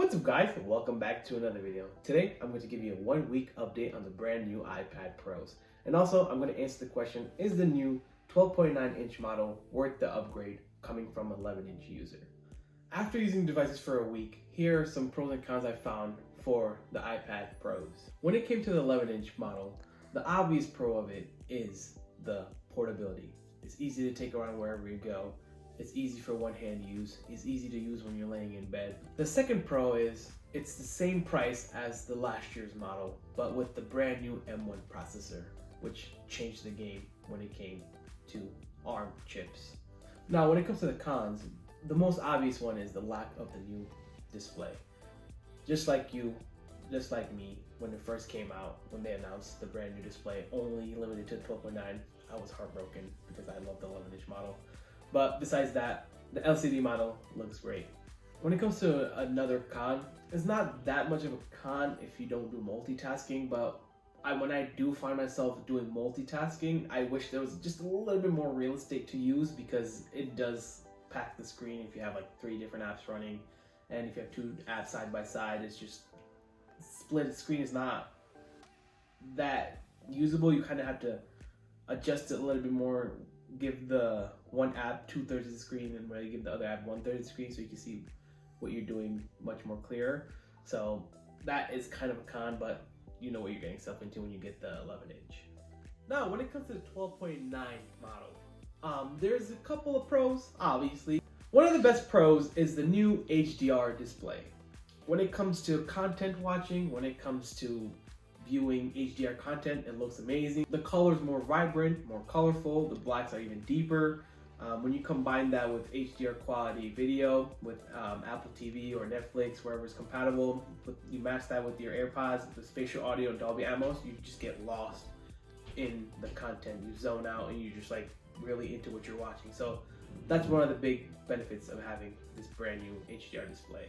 What's up guys, welcome back to another video. Today I'm going to give you a 1 week update on the brand new iPad Pros. And also I'm going to answer the question, is the new 12.9 inch model worth the upgrade coming from 11 inch user? After using devices for a week, here are some pros and cons I found for the iPad Pros. When it came to the 11 inch model, the obvious pro of it is the portability. It's easy to take around wherever you go. It's easy for one-hand use. It's easy to use when you're laying in bed. The second pro is it's the same price as the last year's model, but with the brand new M1 processor, which changed the game when it came to ARM chips. Now, when it comes to the cons, the most obvious one is the lack of the new display. Just like you, just like me, when it first came out, when they announced the brand new display, only limited to 12.9, I was heartbroken because I love the 11 inch model. But besides that, the LCD model looks great. When it comes to another con, it's not that much of a con if you don't do multitasking, but when I do find myself doing multitasking, I wish there was just a little bit more real estate to use, because it does pack the screen if you have like 3 different apps running, and if you have 2 apps side by side, it's just split screen is not that usable. You kind of have to adjust it a little bit more, give the one app 2/3 of the screen and really give the other app 1/3 of the screen so you can see what you're doing much more clearer. So that is kind of a con, but you know what you're getting yourself into when you get the 11 inch. Now, when it comes to the 12.9 model, there's a couple of pros, obviously. One of the best pros is the new HDR display. When it comes to content watching, when it comes to viewing HDR content, it looks amazing. The color is more vibrant, more colorful. The blacks are even deeper. When you combine that with HDR quality video, with Apple TV or Netflix, wherever it's compatible, you match that with your AirPods, the spatial audio, Dolby Atmos, you just get lost in the content. You zone out and you're just like really into what you're watching. So that's one of the big benefits of having this brand new HDR display.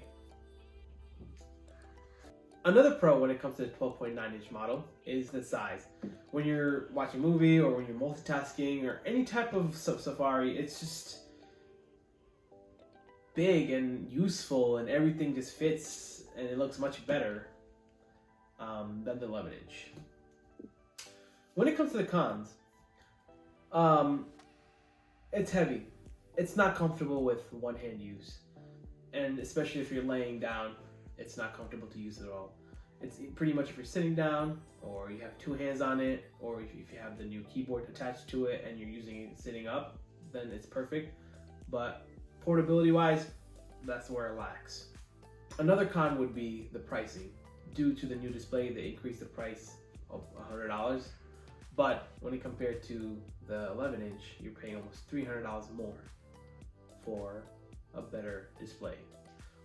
Another pro when it comes to the 12.9 inch model is the size. When you're watching a movie or when you're multitasking or any type of safari, it's just big and useful and everything just fits and it looks much better than the 11 inch. When it comes to the cons, it's heavy. It's not comfortable with one-hand use, and especially if you're laying down, it's not comfortable to use at all. It's pretty much if you're sitting down or you have 2 hands on it, or if you have the new keyboard attached to it and you're using it sitting up, then it's perfect. But portability wise, that's where it lacks. Another con would be the pricing. Due to the new display, they increased the price of $100. But when it compared to the 11 inch, you're paying almost $300 more for a better display.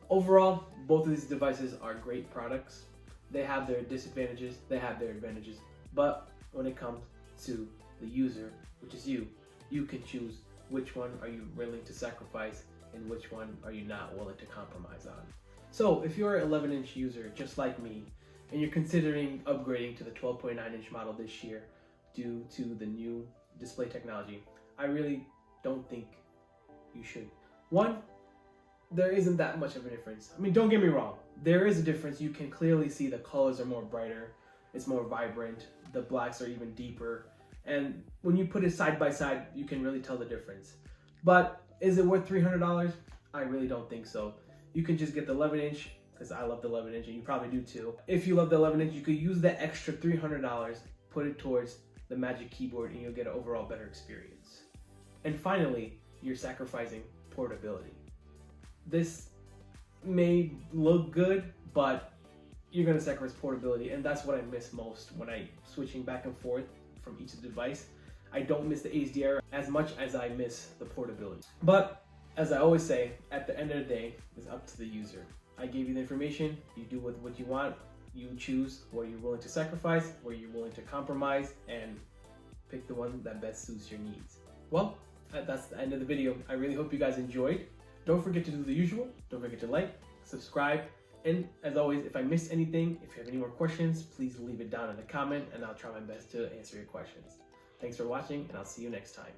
Overall, both of these devices are great products. They have their disadvantages, they have their advantages, but when it comes to the user, which is you can choose which one are you willing to sacrifice and which one are you not willing to compromise on. So if you're an 11 inch user just like me and you're considering upgrading to the 12.9 inch model this year due to the new display technology, I really don't think you should. One, there isn't that much of a difference. I mean, don't get me wrong, there is a difference. You can clearly see the colors are more brighter, it's more vibrant, the blacks are even deeper, and when you put it side by side, you can really tell the difference. But is it worth $300? I really don't think so. You can just get the 11 inch, because I love the 11 inch, and you probably do too. If you love the 11 inch, you could use that extra $300, put it towards the Magic Keyboard, and you'll get an overall better experience. And finally, you're sacrificing portability. This may look good, but you're gonna sacrifice portability, and that's what I miss most when I switching back and forth from each device. I don't miss the HDR as much as I miss the portability. But as I always say, at the end of the day, it's up to the user. I gave you the information, you do with what you want, you choose what you're willing to sacrifice, where you're willing to compromise, and pick the one that best suits your needs. Well, that's the end of the video. I really hope you guys enjoyed. Don't forget to do the usual. Don't forget to like, subscribe, and as always, if I missed anything, if you have any more questions, please leave it down in the comment and I'll try my best to answer your questions. Thanks for watching, and I'll see you next time.